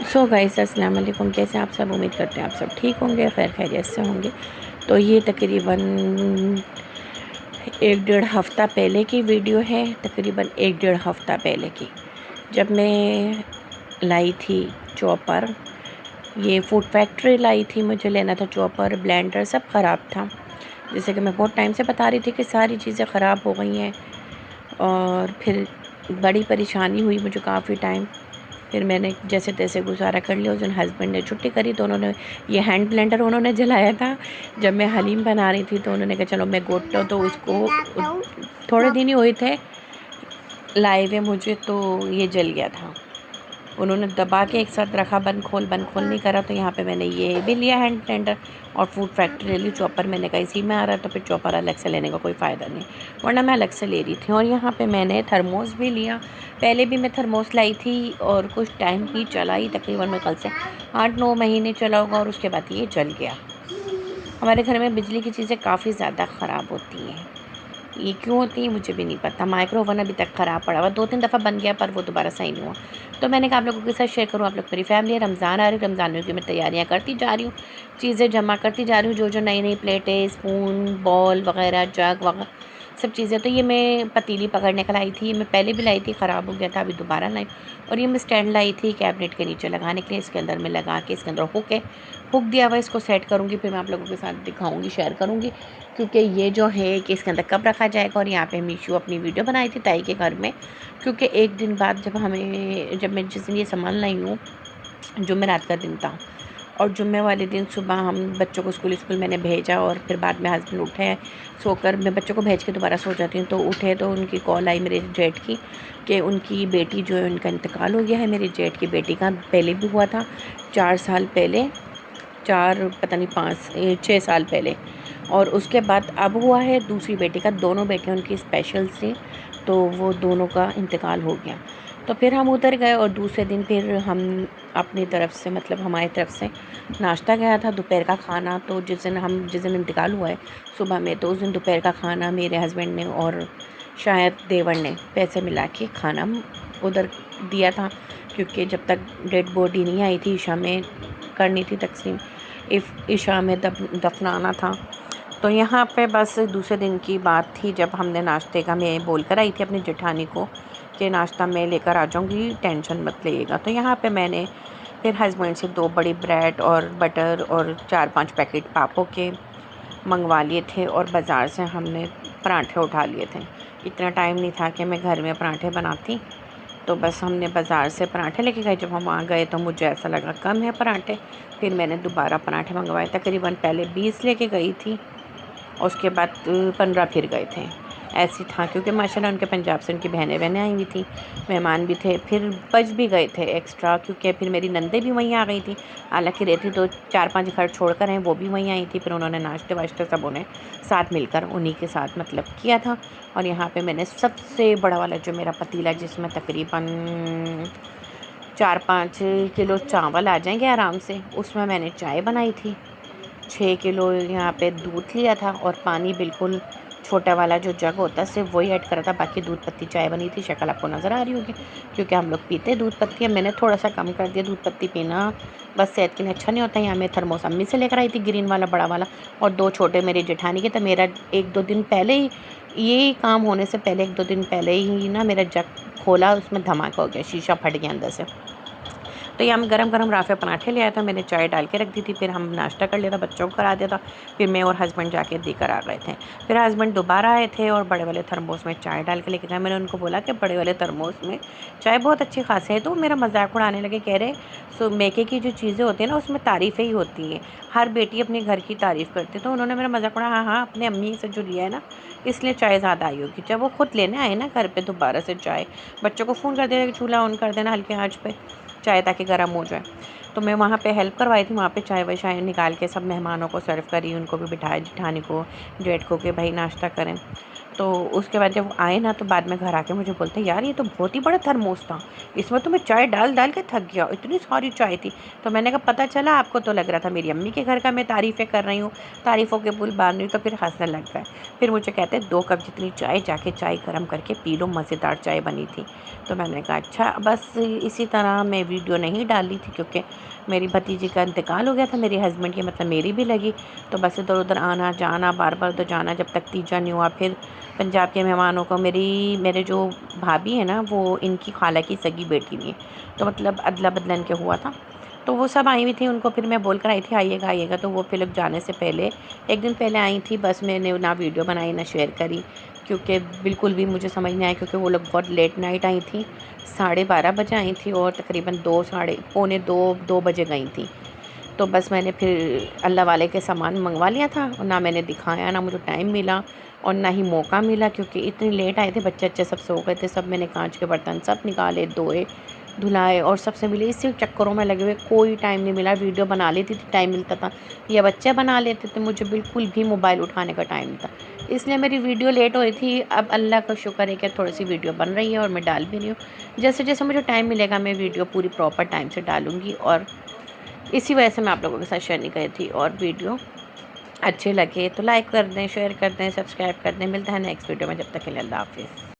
So guys अस्सलाम वालेकुम। कैसे आप सब? उम्मीद करते हैं आप सब ठीक होंगे, खैर खैरियत से होंगे। तो ये तकरीबन 1 डेढ़ हफ़्ता पहले की वीडियो है, तकरीबन 1 डेढ़ हफ़्ता पहले की, जब मैं लाई थी चॉपर। ये फूड फैक्ट्री लाई थी, मुझे लेना था चॉपर, ब्लेंडर सब ख़राब था। जैसे कि मैं बहुत टाइम से बता रही थी कि सारी चीज़ें ख़राब हो गई हैं, और फिर बड़ी परेशानी हुई मुझे काफ़ी टाइम। फिर मैंने जैसे तैसे गुजारा कर लिया। उस दिन हस्बैंड ने छुट्टी करी तो उन्होंने ये हैंड ब्लेंडर उन्होंने जलाया था। जब मैं हलीम बना रही थी तो उन्होंने कहा चलो मैं गोटो, तो उसको थोड़े दिन ही हुए थे लाए हुए मुझे, तो ये जल गया था। उन्होंने दबा के एक साथ रखा, बंद खोल नहीं करा। तो यहाँ पे मैंने ये भी लिया हैंड ब्लेंडर और फूड फैक्ट्री ले ली। चॉपर मैंने कहा इसी में आ रहा है तो फिर चॉपर अलग से लेने का कोई फ़ायदा नहीं, वरना मैं अलग से ले रही थी। और यहाँ पे मैंने थर्मोस भी लिया। पहले भी मैं थर्मोस लाई थी और कुछ टाइम ही चला ही, तकरीबन मैं कल से 8-9 महीने चला होगा, और उसके बाद ये जल गया। हमारे घर में बिजली की चीज़ें काफ़ी ज़्यादा ख़राब होती हैं। ये क्यों होती है मुझे भी नहीं पता। माइक्रो ओवन अभी तक ख़राब पड़ा हुआ, 2-3 दफ़ा बन गया पर वो दोबारा सही नहीं हुआ। तो मैंने कहा आप लोगों के साथ शेयर करूँ। आप लोग मेरी फैमिली है, रमज़ान आ रही है, रमज़ान में की मैं तैयारियाँ करती जा रही हूँ, चीज़ें जमा करती जा रही हूँ, जो जो नई नई प्लेटें, स्पून, बॉल वगैरह, जग वगैरह सब चीज़ें। तो ये मैं पतीली पकड़ने का लाई थी, मैं पहले भी लाई थी, ख़राब हो गया था, अभी दोबारा लाई। और ये मैं स्टैंड लाई थी कैबिनेट के नीचे लगाने के लिए। इसके अंदर मैं लगा के, इसके अंदर हुक है, हुक दिया हुआ, इसको सेट करूँगी, फिर मैं आप लोगों के साथ दिखाऊँगी, शेयर करूँगी। क्योंकि ये जो है कि इसके अंदर कब रखा जाएगा। और यहाँ पे मीशू अपनी वीडियो बनाई थी ताई के घर में, क्योंकि एक दिन बाद जब मैं जिस दिन ये सामान लाई हूँ, जुम्मे रात का दिन था, और जुम्मे वाले दिन सुबह हम बच्चों को स्कूल मैंने भेजा, और फिर बाद में हस्बैंड उठे सोकर, मैं बच्चों को भेज के दोबारा सो जाती हूँ, तो उठे तो उनकी कॉल आई मेरे जेठ की कि उनकी बेटी जो है उनका इंतकाल हो गया है। मेरी जेठ की बेटी का पहले भी हुआ था 4 साल पहले, 4 पता नहीं 5-6 साल पहले, और उसके बाद अब हुआ है दूसरी बेटी का। दोनों बेटे उनकी स्पेशल से, तो वो दोनों का इंतकाल हो गया। तो फिर हम उधर गए, और दूसरे दिन फिर हम अपनी तरफ से, मतलब हमारी तरफ से नाश्ता गया था, दोपहर का खाना। तो जिस दिन इंतकाल हुआ है सुबह में, तो उस दिन दोपहर का खाना मेरे हस्बैंड ने और शायद देवर ने पैसे मिला के खाना उधर दिया था, क्योंकि जब तक डेड बॉडी नहीं आई थी ईशा में करनी थी तकसीम, ईशा में दफनाना था। तो यहाँ पे बस दूसरे दिन की बात थी, जब हमने नाश्ते का, मैं बोल कर आई थी अपनी जेठानी को कि नाश्ता मैं लेकर आ जाऊँगी, टेंशन मत लीजिएगा। तो यहाँ पे मैंने फिर हस्बैंड से 2 बड़ी ब्रेड और बटर और 4-5 पैकेट पापों के मंगवा लिए थे, और बाज़ार से हमने पराठे उठा लिए थे। इतना टाइम नहीं था कि मैं घर में पराठे बनाती, तो बस हमने बाज़ार से पराठे लेके गए। जब हम वहाँ गए तो मुझे ऐसा लगा कम है पराठे, फिर मैंने दोबारा पराठे मंगवाए। तकरीबन पहले 20 लेके गई थी, और उसके बाद 15 फिर गए थे। ऐसे था क्योंकि माशाल्लाह उनके पंजाब से उनकी बहनें आई हुई थी, मेहमान भी थे, फिर बच भी गए थे एक्स्ट्रा, क्योंकि फिर मेरी नंदे भी वहीं आ गई थी। हालांकि रहती तो 4-5 घर छोड़कर हैं, वो भी वहीं आई थी। फिर उन्होंने नाश्ते वाश्ते सब उन्हें साथ मिलकर उन्हीं के साथ मतलब किया था। और यहाँ पे मैंने सबसे बड़ा वाला जो मेरा पतीला, जिसमें तकरीबन 4-5 किलो चावल आ जाएंगे आराम से, उसमें मैंने चाय बनाई थी। 6 किलो यहाँ पे दूध लिया था, और पानी बिल्कुल छोटा वाला जो जग होता है सिर्फ वही ऐड करा था। बाकी दूध पत्ती चाय बनी थी, शक्ल आपको नज़र आ रही होगी, क्योंकि हम लोग पीते दूध पत्ती है। मैंने थोड़ा सा कम कर दिया, दूध पत्ती पीना बस सेहत के लिए अच्छा नहीं होता। यहाँ मैं थर्मोस अम्मी से लेकर आई थी, ग्रीन वाला बड़ा वाला, और 2 छोटे मेरे जेठानी के। तो मेरा 1-2 दिन पहले ही, ये काम होने से पहले 1-2 दिन पहले ही ना, मेरा जग खोला, उसमें धमाका हो गया, शीशा फट गया अंदर से। तो ये हम गरम राफ़े पराठे ले आया था, मैंने चाय डाल के रख दी थी। फिर हम नाश्ता कर लिया था, बच्चों को करा दिया था, फिर मैं और हस्बैंड जाके देकर आ गए थे। फिर हस्बैंड दोबारा आए थे और बड़े वाले थर्मोस में चाय डाल के लेके गए। मैंने उनको बोला कि बड़े वाले थर्मोस में चाय बहुत अच्छी खासी है। तो मेरा मजाक उड़ाने लगे, कह रहे सो मेके की जो चीज़ें होती हैं ना, उसमें तारीफ़ें ही होती हैं, हर बेटी अपने घर की तारीफ़ करती है। तो उन्होंने मेरा मजाक उड़ाया, हाँ हाँ अपने अम्मी से जो लिया है ना, इसलिए चाय ज़्यादा आई होगी। जब वो खुद लेने आए ना घर पे दोबारा से चाय, बच्चों को फ़ोन कर देना कि चूल्हा ऑन कर देना हल्के आँच पे चाय, ताकि गर्म हो जाए। तो मैं वहाँ पे हेल्प करवाई थी, वहाँ पे चाय वाय शाय निकाल के सब मेहमानों को सर्व करी, उनको भी बिठाया, जेठानी को, जेठ को, कि भाई नाश्ता करें। तो उसके बाद जब वो आए ना, तो बाद में घर आके मुझे बोलते यार ये तो बहुत ही बड़ा थर्मोस था, इसमें तो मैं चाय डाल डाल के थक गया, इतनी सारी चाय थी। तो मैंने कहा पता चला आपको तो लग रहा था मेरी अम्मी के घर का मैं तारीफ़ें कर रही हूँ, तारीफ़ों के पुल बांध रही हूँ, तो फिर हंसने लग गए। फिर मुझे कहते 2 कप जितनी चाय जाके चाय गर्म करके पी लो, मज़ेदार चाय बनी थी। तो मैंने कहा अच्छा। बस इसी तरह मैं वीडियो नहीं डाली थी क्योंकि मेरी भतीजी का इंतकाल हो गया था, मेरे हस्बैंड की, मतलब मेरी भी लगी। तो बस इधर उधर आना जाना, बार बार उधर जाना, जब तक तीजा नहीं हुआ। फिर पंजाब के मेहमानों को, मेरे जो भाभी है ना, वो इनकी खाला की सगी बेटी भी है, तो मतलब अदला बदला इनके हुआ था। तो वो सब आई हुई थी, उनको फिर मैं बोल कर आई थी आइएगा आइएगा। तो वो फिर लोग जाने से पहले एक दिन पहले आई थी। बस मैंने ना वीडियो बनाई ना शेयर करी, क्योंकि बिल्कुल भी मुझे समझ नहीं आया, क्योंकि वो लोग बहुत लेट नाइट आई थी, 12:30 बजे आई थी और तकरीबन 2 साढ़े पौने 2 बजे गई थी। तो बस मैंने फिर अल्लाह वाले के सामान मंगवा लिया था, और ना मैंने दिखाया, ना मुझे टाइम मिला और ना ही मौका मिला, क्योंकि इतनी लेट आए थे, बच्चे अच्छे सब सो गए थे। सब मैंने कांच के बर्तन सब निकाले, धोए धुलाए और सबसे मिले। इसी चक्करों में लगे हुए, कोई टाइम नहीं मिला। वीडियो बना लेती थी, टाइम मिलता था, या बच्चे बना लेते थे, मुझे बिल्कुल भी मोबाइल उठाने का टाइम नहीं था, इसलिए मेरी वीडियो लेट हो रही थी। अब अल्लाह का शुक्र है कि थोड़ी सी वीडियो बन रही है और मैं डाल भी रही हूँ। जैसे जैसे मुझे टाइम मिलेगा मैं वीडियो पूरी प्रॉपर टाइम से डालूँगी, और इसी वजह से मैं आप लोगों के साथ शेयर नहीं करी थी। और वीडियो अच्छे लगे तो लाइक कर दें, शेयर कर दें, सब्सक्राइब कर दें। मिलता है नेक्स्ट वीडियो में, जब तक के लिए अल्लाह हाफ़िज़।